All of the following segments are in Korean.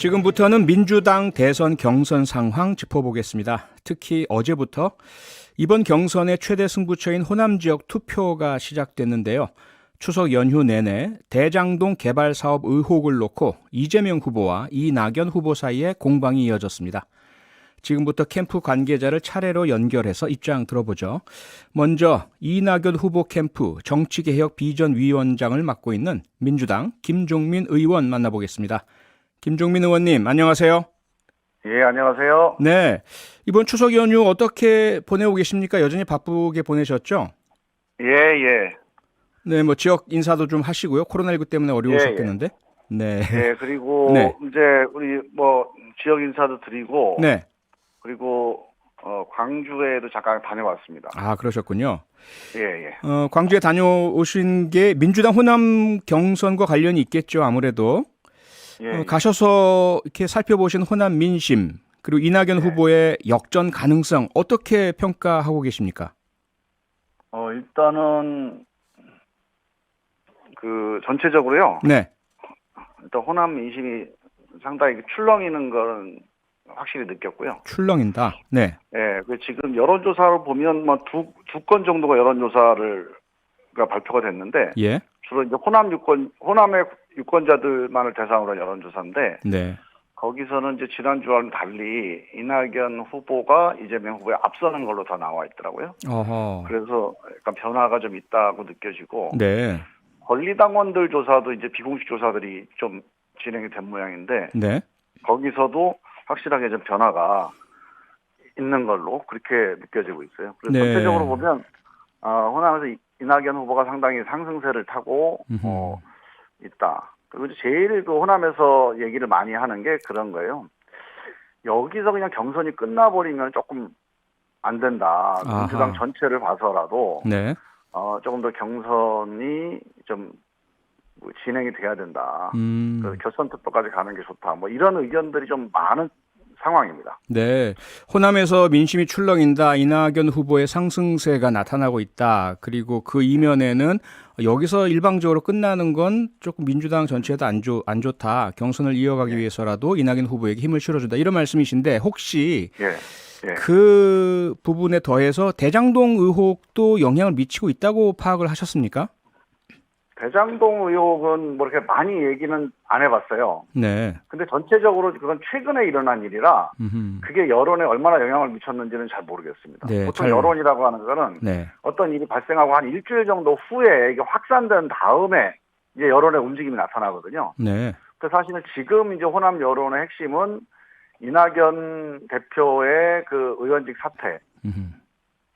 지금부터는 민주당 대선 경선 상황 짚어보겠습니다. 특히 어제부터 이번 경선의 최대 승부처인 호남 지역 투표가 시작됐는데요. 추석 연휴 내내 대장동 개발 사업 의혹을 놓고 이재명 후보와 이낙연 후보 사이에 공방이 이어졌습니다. 지금부터 캠프 관계자를 차례로 연결해서 입장 들어보죠. 먼저 이낙연 후보 캠프 정치개혁 비전위원장을 맡고 있는 민주당 김종민 의원 만나보겠습니다. 김종민 의원님, 안녕하세요. 예, 안녕하세요. 네, 이번 추석 연휴 어떻게 보내고 계십니까? 여전히 바쁘게 보내셨죠? 예, 예. 네, 뭐 지역 인사도 좀 하시고요. 코로나19 때문에 어려우셨겠는데. 네. 예, 그리고 네. 이제 우리 지역 인사도 드리고, 네. 그리고 광주에도 잠깐 다녀왔습니다. 아, 그러셨군요. 예, 예. 광주에 다녀오신 게 민주당 호남 경선과 관련이 있겠죠, 아무래도. 예, 가셔서 이렇게 살펴보신 호남 민심, 그리고 이낙연 후보의 역전 가능성 어떻게 평가하고 계십니까? 일단은 전체적으로요. 네. 일단 호남 민심이 상당히 출렁이는 건 확실히 느꼈고요. 출렁인다. 네. 예, 지금 여론조사를 보면 두 건 정도가 여론조사가 발표가 됐는데, 예. 주로 이제 호남의 유권자들만을 대상으로 한 여론조사인데, 네. 거기서는 이제 지난주와는 달리 이낙연 후보가 이재명 후보에 앞서는 걸로 다 나와 있더라고요. 어허. 그래서 약간 변화가 좀 있다고 느껴지고, 네. 권리당원들 조사도 이제 비공식 조사들이 좀 진행이 된 모양인데, 네. 거기서도 확실하게 좀 변화가 있는 걸로 그렇게 느껴지고 있어요. 그래서 네. 전체적으로 보면 호남에서 이낙연 후보가 상당히 상승세를 타고 있다. 그리고 이제 제일 호남에서 얘기를 많이 하는 게 그런 거예요. 여기서 그냥 경선이 끝나버리면 조금 안 된다. 아하. 민주당 전체를 봐서라도 네. 조금 더 경선이 좀 진행이 돼야 된다. 결선 투표까지 가는 게 좋다. 이런 의견들이 좀 많은 상황입니다. 네. 호남에서 민심이 출렁인다. 이낙연 후보의 상승세가 나타나고 있다. 그리고 그 이면에는 여기서 일방적으로 끝나는 건 조금 민주당 전체에도 안 좋다. 경선을 이어가기 위해서라도 이낙연 후보에게 힘을 실어준다. 이런 말씀이신데 혹시 그 부분에 더해서 대장동 의혹도 영향을 미치고 있다고 파악을 하셨습니까? 대장동 의혹은 이렇게 많이 얘기는 안 해봤어요. 네. 근데 전체적으로 그건 최근에 일어난 일이라 그게 여론에 얼마나 영향을 미쳤는지는 잘 모르겠습니다. 네, 보통 여론이라고 하는 거는 어떤 일이 발생하고 한 일주일 정도 후에 이게 확산된 다음에 이제 여론의 움직임이 나타나거든요. 네. 그래서 사실은 지금 이제 호남 여론의 핵심은 이낙연 대표의 그 의원직 사퇴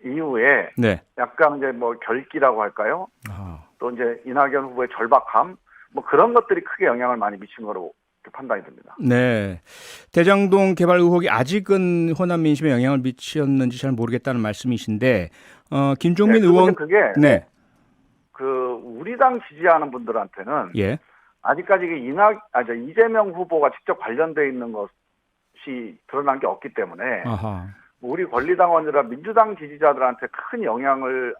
이후에 약간 이제 결기라고 할까요? 또 이제 이낙연 후보의 절박함 그런 것들이 크게 영향을 많이 미친 거로 판단이 됩니다. 네. 대장동 개발 의혹이 아직은 호남 민심에 영향을 미쳤는지 잘 모르겠다는 말씀이신데 김종민 의원 그게 우리 당 지지하는 분들한테는 아직까지 이재명 후보가 직접 관련돼 있는 것이 드러난 게 없기 때문에 우리 권리당원이라 민주당 지지자들한테 큰 영향을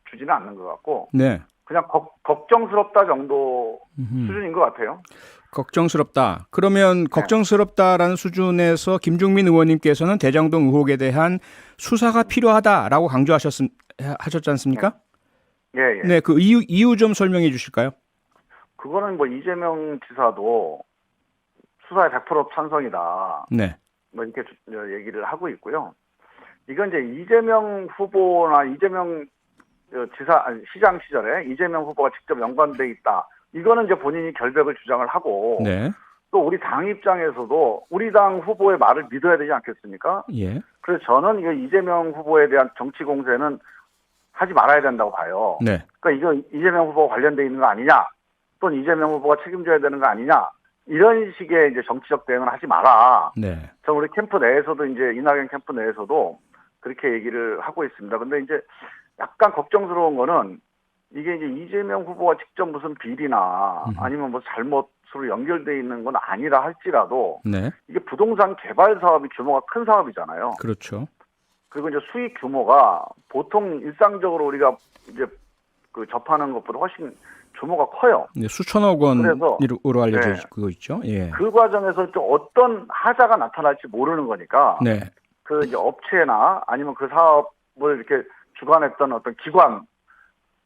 주지는 않는 것 같고 그냥 걱정스럽다 정도 수준인 것 같아요. 걱정스럽다. 그러면 걱정스럽다라는 수준에서 김종민 의원님께서는 대장동 의혹에 대한 수사가 필요하다라고 하셨지 않습니까? 예. 네, 그 이유 좀 설명해 주실까요? 그거는 이재명 지사도 수사에 100% 찬성이다. 네. 이렇게 얘기를 하고 있고요. 이건 이제 이재명 후보나 이재명 시장 시절에 이재명 후보가 직접 연관돼 있다. 이거는 이제 본인이 결백을 주장을 하고 또 우리 당 입장에서도 우리 당 후보의 말을 믿어야 되지 않겠습니까? 그래서 저는 이거 이재명 후보에 대한 정치 공세는 하지 말아야 된다고 봐요. 그러니까 이거 이재명 후보가 관련돼 있는 거 아니냐? 또는 이재명 후보가 책임져야 되는 거 아니냐? 이런 식의 이제 정치적 대응을 하지 마라. 저 우리 캠프 내에서도 이제 이낙연 캠프 내에서도 그렇게 얘기를 하고 있습니다. 근데 이제 약간 걱정스러운 거는 이게 이제 이재명 후보가 직접 무슨 비리나 아니면 잘못으로 연결돼 있는 건 아니라 할지라도 이게 부동산 개발 사업이 규모가 큰 사업이잖아요. 그렇죠. 그리고 이제 수익 규모가 보통 일상적으로 우리가 이제 접하는 것보다 훨씬 규모가 커요. 네, 수천억 그래서 원으로 알려져 네. 그거 있죠. 예. 그 과정에서 또 어떤 하자가 나타날지 모르는 거니까 네. 그 이제 업체나 아니면 그 사업을 이렇게 주관했던 어떤 기관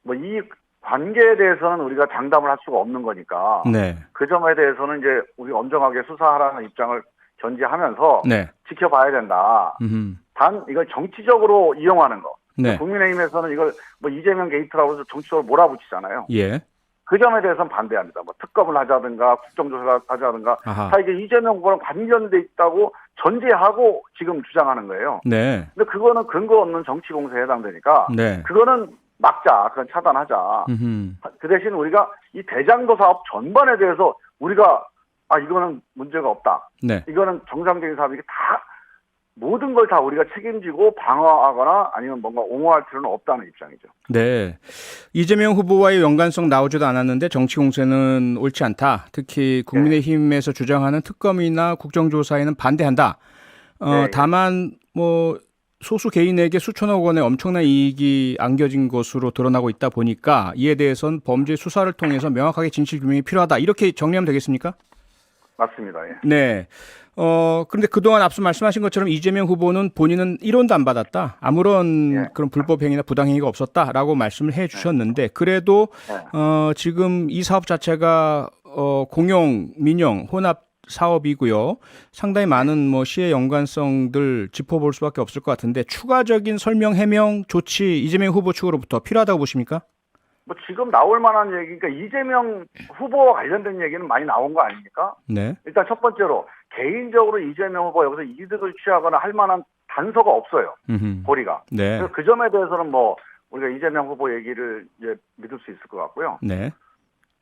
뭐 이 관계에 대해서는 우리가 장담을 할 수가 없는 거니까 네. 그 점에 대해서는 이제 우리 엄정하게 수사하라는 입장을 견지하면서 네. 지켜봐야 된다. 음. 단 이걸 정치적으로 이용하는 거. 네. 국민의힘에서는 이걸 뭐 이재명 게이트라고 해서 정치적으로 몰아붙이잖아요. 예. 그 점에 대해서는 반대합니다. 뭐 특검을 하자든가 국정조사를 하자든가 아하. 다 이게 이재명 후보랑 관련돼 있다고 전제하고 지금 주장하는 거예요. 네. 근데 그거는 근거 없는 정치 공세에 해당되니까 네. 그거는 막자, 그건 차단하자. 음. 그 대신 우리가 이 대장도 사업 전반에 대해서 우리가 이거는 문제가 없다. 네. 이거는 정상적인 사업이 다 모든 걸 다 우리가 책임지고 방어하거나 아니면 뭔가 옹호할 필요는 없다는 입장이죠. 네. 이재명 후보와의 연관성 나오지도 않았는데 정치 공세는 옳지 않다. 특히 국민의힘에서 주장하는 특검이나 국정조사에는 반대한다. 네. 다만 뭐 소수 개인에게 수천억 원의 엄청난 이익이 안겨진 것으로 드러나고 있다 보니까 이에 대해서는 범죄 수사를 통해서 명확하게 진실 규명이 필요하다. 이렇게 정리하면 되겠습니까? 맞습니다. 예. 네. 그런데 그동안 앞서 말씀하신 것처럼 이재명 후보는 본인은 1원도 안 받았다. 아무런 예. 그런 불법 행위나 부당 행위가 없었다라고 말씀을 해 주셨는데 그래도 예. 지금 이 사업 자체가 공용 민영 혼합 사업이고요. 상당히 많은 뭐 시의 연관성들 짚어볼 수밖에 없을 것 같은데 추가적인 설명 해명 조치 이재명 후보 측으로부터 필요하다고 보십니까? 뭐 지금 나올 만한 얘기니까 이재명 후보와 관련된 얘기는 많이 나온 거 아닙니까? 네. 일단 첫 번째로 개인적으로 이재명 후보가 여기서 이득을 취하거나 할 만한 단서가 없어요. 고리가. 네. 그래서 그 점에 대해서는 뭐 우리가 이재명 후보 얘기를 이제 믿을 수 있을 것 같고요. 네.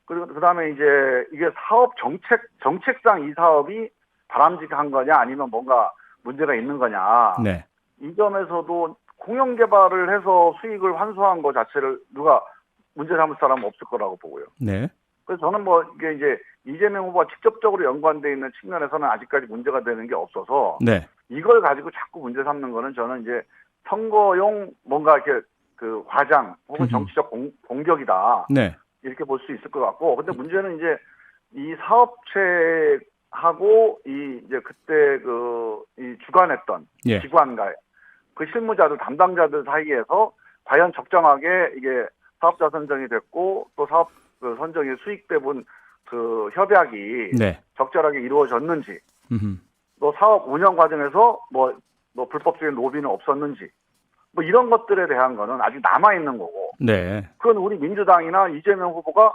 그리고 그다음에 이제 이게 사업 정책상 이 사업이 바람직한 거냐 아니면 뭔가 문제가 있는 거냐. 네. 이 점에서도 공영 개발을 해서 수익을 환수한 거 자체를 누가 문제 삼을 사람은 없을 거라고 보고요. 네. 그래서 저는 뭐 이게 이제 이재명 후보가 직접적으로 연관돼 있는 측면에서는 아직까지 문제가 되는 게 없어서 네. 이걸 가지고 자꾸 문제 삼는 거는 저는 이제 선거용 뭔가 이렇게 그 과장 혹은 정치적 공격이다. 네. 이렇게 볼 수 있을 것 같고, 근데 문제는 이제 이 사업체하고 이제 그때 이 주관했던 예. 기관과 그 실무자들 담당자들 사이에서 과연 적정하게 이게 사업자 선정이 됐고 또 사업 그 선정의 수익 배분 그 협약이 네. 적절하게 이루어졌는지, 또 사업 운영 과정에서 뭐 불법적인 로비는 없었는지. 뭐 이런 것들에 대한 거는 아직 남아있는 거고. 네. 그건 우리 민주당이나 이재명 후보가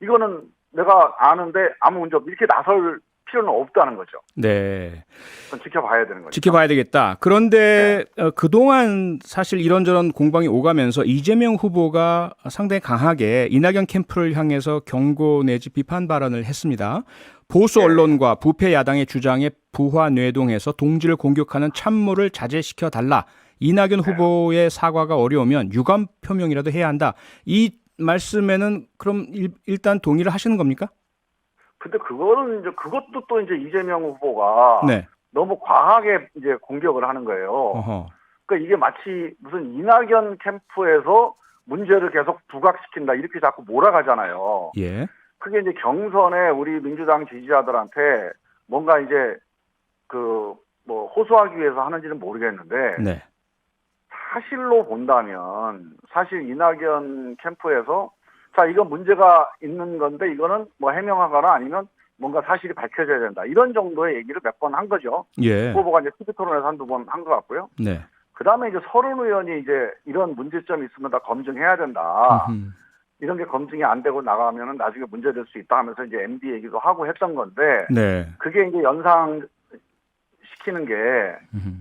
이거는 내가 아는데 아무 문제 없 이렇게 나설 필요는 없다는 거죠. 네. 그건 지켜봐야 되는 거죠. 지켜봐야 되겠다. 그런데 그동안 사실 이런저런 공방이 오가면서 이재명 후보가 상당히 강하게 이낙연 캠프를 향해서 경고 내지 비판 발언을 했습니다. 보수 언론과 부패 야당의 주장에 부화뇌동해서 동지를 공격하는 참모를 자제시켜 달라. 이낙연 후보의 사과가 어려우면 유감 표명이라도 해야 한다. 이 말씀에는 그럼 일단 동의를 하시는 겁니까? 근데 그거는 이제 그것도 또 이제 이재명 후보가 네. 너무 과하게 이제 공격을 하는 거예요. 어허. 그러니까 이게 마치 무슨 이낙연 캠프에서 문제를 계속 부각시킨다 이렇게 자꾸 몰아가잖아요. 예. 그게 이제 경선에 우리 민주당 지지자들한테 뭔가 이제 뭐 호소하기 위해서 하는지는 모르겠는데 네. 사실로 본다면 사실 이낙연 캠프에서 자 이건 문제가 있는 건데 이거는 뭐 해명하거나 아니면 뭔가 사실이 밝혀져야 된다 이런 정도의 얘기를 몇 번 한 거죠. 예. 후보가 이제 TV 토론에서 한두 번 한 것 같고요. 네. 그다음에 이제 서른 의원이 이제 이런 문제점이 있으면 다 검증해야 된다. 이런 게 검증이 안 되고 나가면은 나중에 문제될 수 있다 하면서 이제 MB 얘기도 하고 했던 건데 네. 그게 이제 연상 시키는 게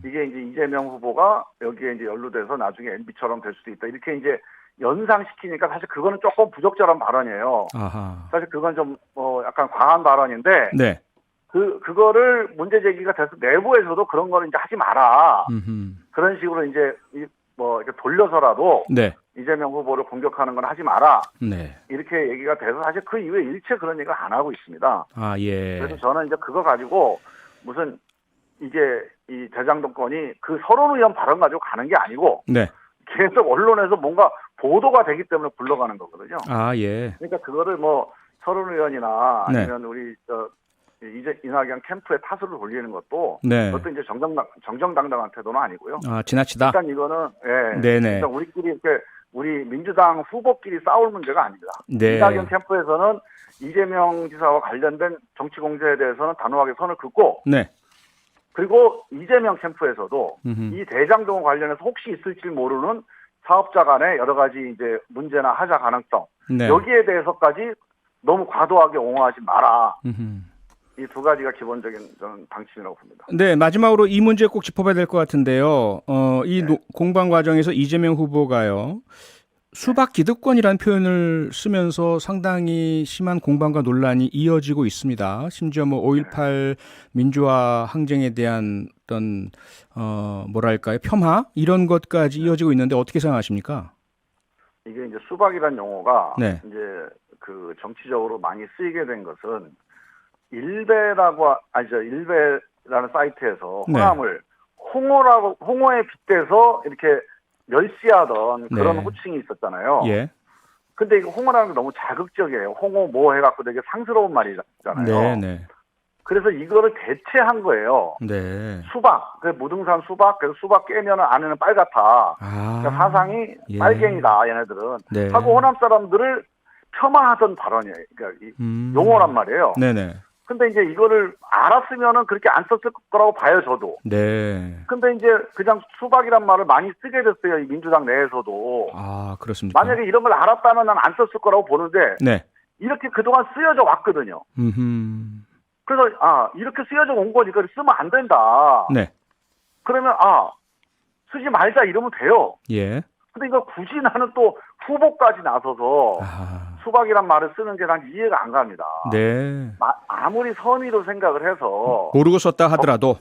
이게 이제 이재명 후보가 여기에 이제 연루돼서 나중에 MB처럼 될 수도 있다. 이렇게 이제 연상시키니까 사실 그거는 조금 부적절한 발언이에요. 아하. 사실 그건 좀 약간 과한 발언인데 네. 그거를 문제 제기가 돼서 내부에서도 그런 거를 이제 하지 마라. 그런 식으로 이제 이렇게 돌려서라도 네. 이재명 후보를 공격하는 건 하지 마라. 네. 이렇게 얘기가 돼서 사실 그 이후에 일체 그런 얘기를 안 하고 있습니다. 아, 예. 그래서 저는 이제 그거 가지고 무슨 이게 이 대장동권이 그 서른 의원 발언 가지고 가는 게 아니고 네. 계속 언론에서 뭔가 보도가 되기 때문에 굴러가는 거거든요. 아, 예. 그러니까 그거를 뭐 서른 의원이나 네. 아니면 우리 이낙연 캠프에 타수를 돌리는 것도 네. 그것도 이제 정정당당한 태도는 아니고요. 아, 지나치다. 일단 이거는 네네. 일단 우리끼리 이렇게 우리 민주당 후보끼리 싸울 문제가 아닙니다. 네. 이낙연 캠프에서는 이재명 지사와 관련된 정치 공세에 대해서는 단호하게 선을 긋고, 네. 그리고 이재명 캠프에서도 음흠. 이 대장동 관련해서 혹시 있을지 모르는 사업자 간의 여러 가지 이제 문제나 하자 가능성, 네. 여기에 대해서까지 너무 과도하게 옹호하지 마라. 음흠. 이 두 가지가 기본적인 저는 방침이라고 봅니다. 네, 마지막으로 이 문제 꼭 짚어봐야 될 것 같은데요. 공방 과정에서 이재명 후보가요, 수박 기득권이라는 표현을 쓰면서 상당히 심한 공방과 논란이 이어지고 있습니다. 심지어 뭐 5.18 민주화 항쟁에 대한 어떤 뭐랄까요, 폄하 이런 것까지 이어지고 있는데 어떻게 생각하십니까? 이게 이제 수박이라는 용어가 네. 이제 그 정치적으로 많이 쓰이게 된 것은 일베라는 사이트에서 네. 호남을 홍어에 빗대서 이렇게 멸시하던 그런 네. 호칭이 있었잖아요. 예. 근데 이거 홍어라는 게 너무 자극적이에요. 홍어 뭐 해갖고 되게 상스러운 말이잖아요. 네, 네. 그래서 이거를 대체한 거예요. 네. 수박, 그 무등산 수박, 그래서 수박 깨면 안에는 빨갛다. 아. 그러니까 사상이 예. 빨갱이다, 얘네들은. 네. 하고 호남 사람들을 폄하하던 발언이에요. 그러니까 용어란 말이에요. 네네. 근데 이제 이거를 알았으면은 그렇게 안 썼을 거라고 봐요, 저도. 네. 근데 이제 그냥 수박이란 말을 많이 쓰게 됐어요, 이 민주당 내에서도. 아, 그렇습니까? 만약에 이런 걸 알았다면 난 안 썼을 거라고 보는데, 네. 이렇게 그동안 쓰여져 왔거든요. 그래서, 이렇게 쓰여져 온 거니까 쓰면 안 된다. 네. 그러면, 쓰지 말자 이러면 돼요. 예. 근데 이거 굳이 나는 또 후보까지 나서서 아. 수박이란 말을 쓰는 게 난 이해가 안 갑니다. 네. 아무리 선의로 생각을 해서 모르고 썼다 하더라도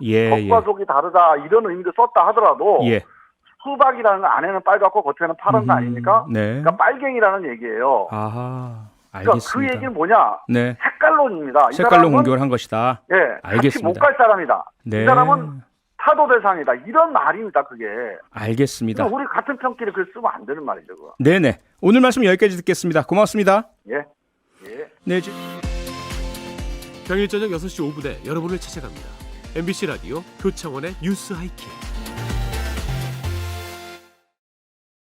예. 겉과 속이 다르다 이런 의미로 썼다 하더라도 예. 수박이라는 거 안에는 빨갛고 겉에는 파란 거 아닙니까? 네. 그러니까 빨갱이라는 얘기예요. 아하. 그러니까 알겠습니다. 그 얘기는 뭐냐? 네. 색깔론입니다. 이 색깔로 사람은, 공격을 한 것이다. 같이 알겠습니다. 못 갈 사람이다. 네. 이 사람은 타도 대상이다. 이런 말입니다. 그게. 알겠습니다. 우리 같은 편끼리 그걸 쓰면 안 되는 말이죠. 그거. 네네. 오늘 말씀 여기까지 듣겠습니다. 고맙습니다. 예. 네. 평일 저녁 6시 5분에 여러분을 찾아갑니다. MBC 라디오 표창원의 뉴스 하이킥.